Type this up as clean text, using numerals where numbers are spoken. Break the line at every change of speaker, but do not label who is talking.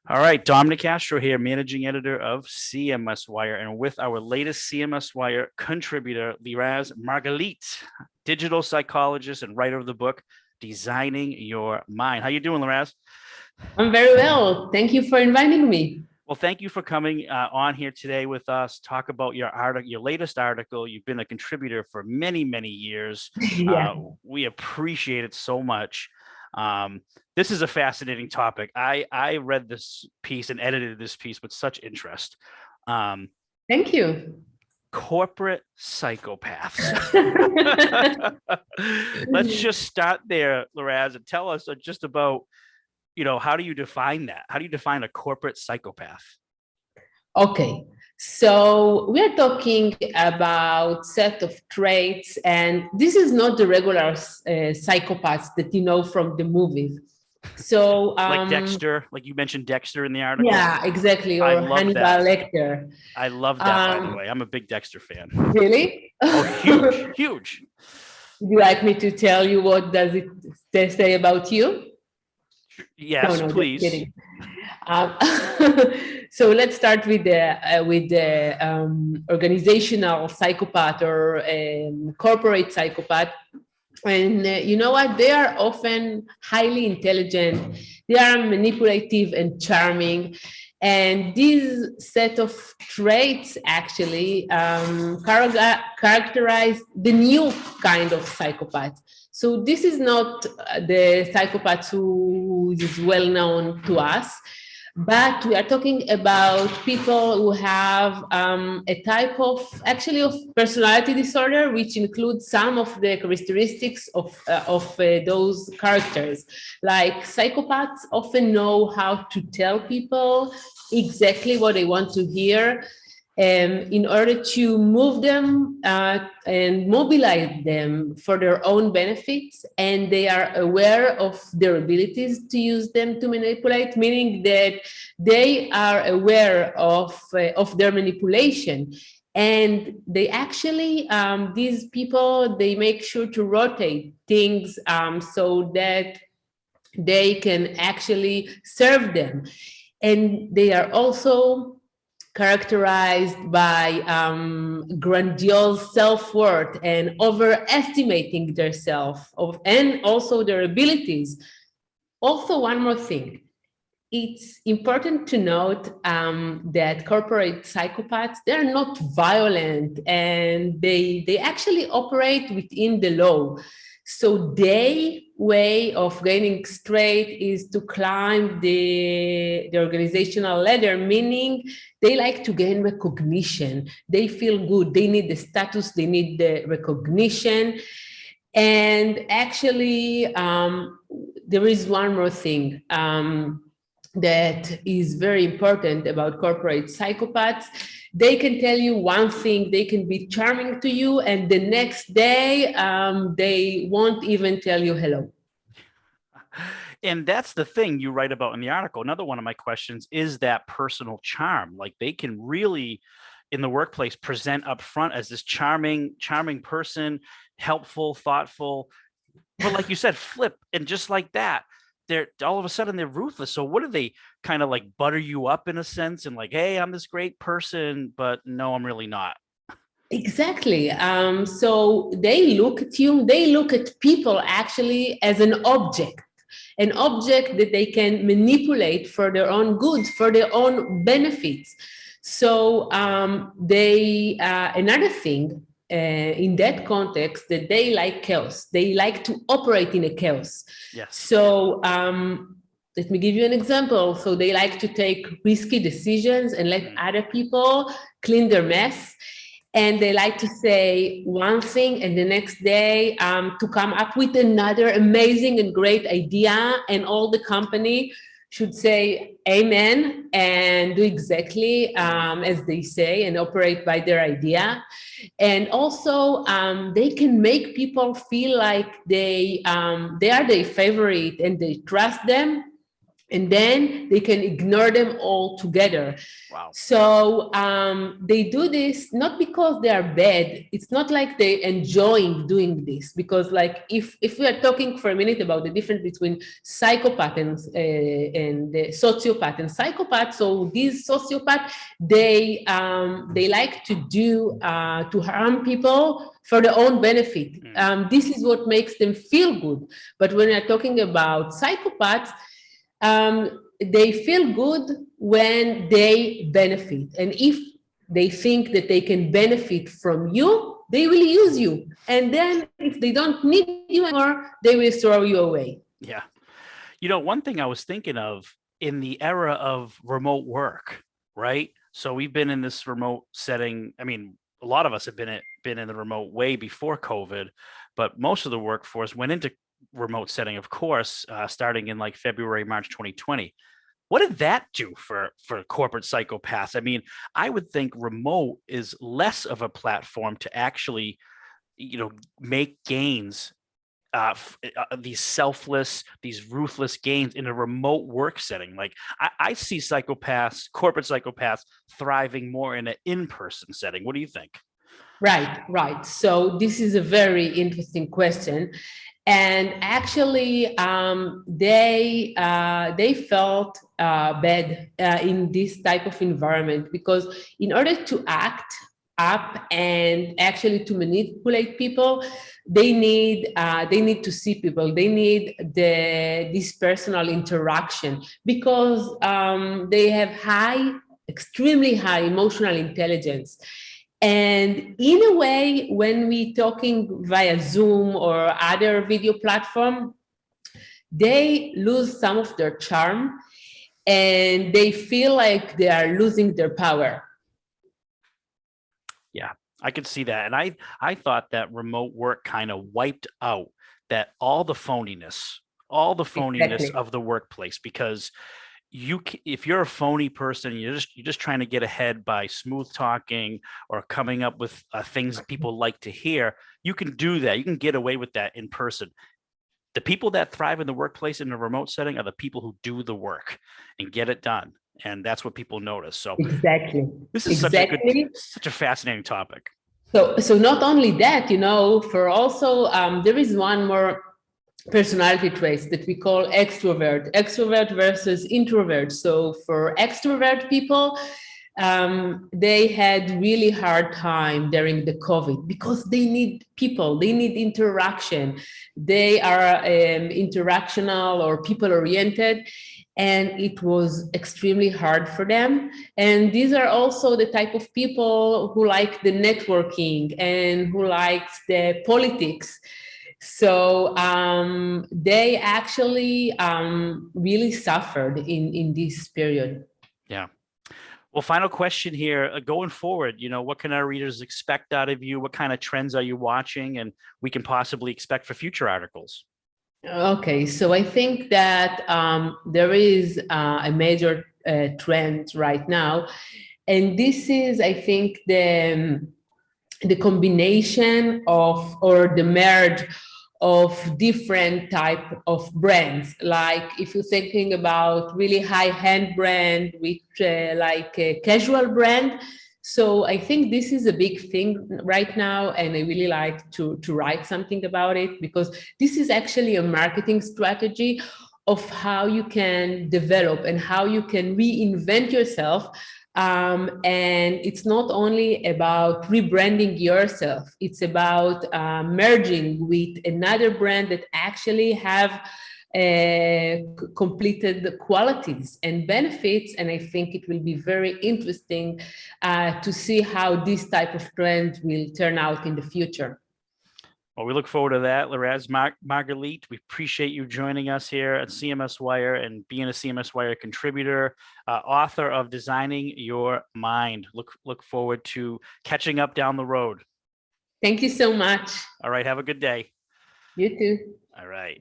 All right, Dom Nicastro here, managing editor of CMSWire, and with our latest CMSWire contributor, Liraz Margalit, digital psychologist and writer of the book, Designing Your Mind. How you doing, Liraz?
I'm very well. Thank you for inviting me.
Well, thank you for coming on here today with us. Talk about your article, your latest article. You've been a contributor for many, many years.
Yeah.
We appreciate it so much. This is a fascinating topic. I read this piece and edited this piece with such interest.
Thank you.
Corporate psychopaths. Let's just start there, Liraz, and tell us just about, how do you define that? How do you define a corporate psychopath?
Okay. So we are talking about set of traits, and this is not the regular psychopaths that you know from the movies. So
like Dexter, like you mentioned Dexter in the article.
Yeah, exactly. Or Hannibal Lecter.
I love that, by the way. I'm a big Dexter fan.
Really?
Oh, huge, huge.
Would you like me to tell you what does it say about you?
Yes, no, please.
So let's start with the organizational psychopath or corporate psychopath. And you know what? They are often highly intelligent. They are manipulative and charming. And these set of traits actually characterize the new kind of psychopath. So this is not the psychopath who is well known to us, but we are talking about people who have a type of personality disorder, which includes some of the characteristics of those characters. Like psychopaths often know how to tell people exactly what they want to hear, in order to move them and mobilize them for their own benefits, and they are aware of their abilities to use them to manipulate, meaning that they are aware of their manipulation. And they actually, these people, they make sure to rotate things so that they can actually serve them. And they are also characterized by grandiose self-worth and overestimating their self and also their abilities. Also, one more thing. It's important to note that corporate psychopaths, they're not violent, and they actually operate within the law. So their way of gaining straight is to climb the organizational ladder, meaning they like to gain recognition. They feel good. They need the status. They need the recognition. And actually, there is one more thing that is very important about corporate psychopaths. They can tell you one thing, they can be charming to you, and the next day, they won't even tell you hello.
And that's the thing you write about in the article. Another one of my questions is that personal charm. Like they can really, in the workplace, present up front as this charming person, helpful, thoughtful, but like you said, flip, and just like that, they're all of a sudden they're ruthless. So what do they kind of like butter you up in a sense and like, hey, I'm this great person, but no, I'm really not.
Exactly. So they look at you, they look at people actually as an object that they can manipulate for their own good, for their own benefits. So another thing in that context, that they like chaos. They like to operate in a chaos.
Yes.
So let me give you an example. So they like to take risky decisions and let other people clean their mess. And they like to say one thing and the next day to come up with another amazing and great idea, and all the company should say amen and do exactly as they say and operate by their idea. And also they can make people feel like they are their favorite and they trust them. and then they can ignore them altogether.
Wow.
So they do this not because they are bad. It's not like they're enjoying doing this, because like if we are talking for a minute about the difference between psychopath and the sociopath and psychopath. So these sociopaths, they like to do to harm people for their own benefit. This is what makes them feel good. But when we're talking about psychopaths, they feel good when they benefit. And if they think that they can benefit from you, they will use you. And then if they don't need you anymore, they will throw you away.
Yeah. You know, one thing I was thinking of in the era of remote work, right? So we've been in this remote setting. I mean, a lot of us have been in the remote way before COVID, but most of the workforce went into remote setting, of course, starting in like February, March 2020. What did that do for corporate psychopaths? I mean, I would think remote is less of a platform to actually, make gains, these selfless, these ruthless gains in a remote work setting. Like I see psychopaths, corporate psychopaths, thriving more in an in-person setting. What do you think?
Right. So this is a very interesting question. And actually, they felt bad in this type of environment, because in order to act up and actually to manipulate people, they need to see people. They need this personal interaction, because they have extremely high emotional intelligence. And in a way, when we talking via Zoom or other video platform, they lose some of their charm and they feel like they are losing their power.
Yeah, I could see that. And I thought that remote work kind of wiped out that all the phoniness
Exactly.
of the workplace, because if you're a phony person, you're just trying to get ahead by smooth talking or coming up with things people like to hear. You can do that. You can get away with that in person. The people that thrive in the workplace in a remote setting are the people who do the work and get it done. And that's what people notice. So
Exactly.
this is such a fascinating topic.
So not only that, for also there is one more personality traits that we call extrovert versus introvert. So for extrovert people, they had really hard time during the COVID, because they need people, they need interaction. They are interactional or people oriented, and it was extremely hard for them. And these are also the type of people who like the networking and who likes the politics. So they actually really suffered in this period.
Yeah. Well, final question here. Going forward, what can our readers expect out of you? What kind of trends are you watching, and we can possibly expect for future articles?
Okay, so I think that there is a major trend right now, and this is, I think, the combination of, or the merge of different type of brands. Like if you're thinking about really high-end brand with like a casual brand. So I think this is a big thing right now, and I really like to write something about it, because this is actually a marketing strategy of how you can develop and how you can reinvent yourself. And it's not only about rebranding yourself, it's about merging with another brand that actually have completed the qualities and benefits. And I think it will be very interesting to see how this type of trend will turn out in the future.
Well, we look forward to that. Liraz Margalit, we appreciate you joining us here at CMSWire and being a CMSWire contributor, author of Designing Your Mind. Look forward to catching up down the road.
Thank you so much.
All right. Have a good day.
You too.
All right.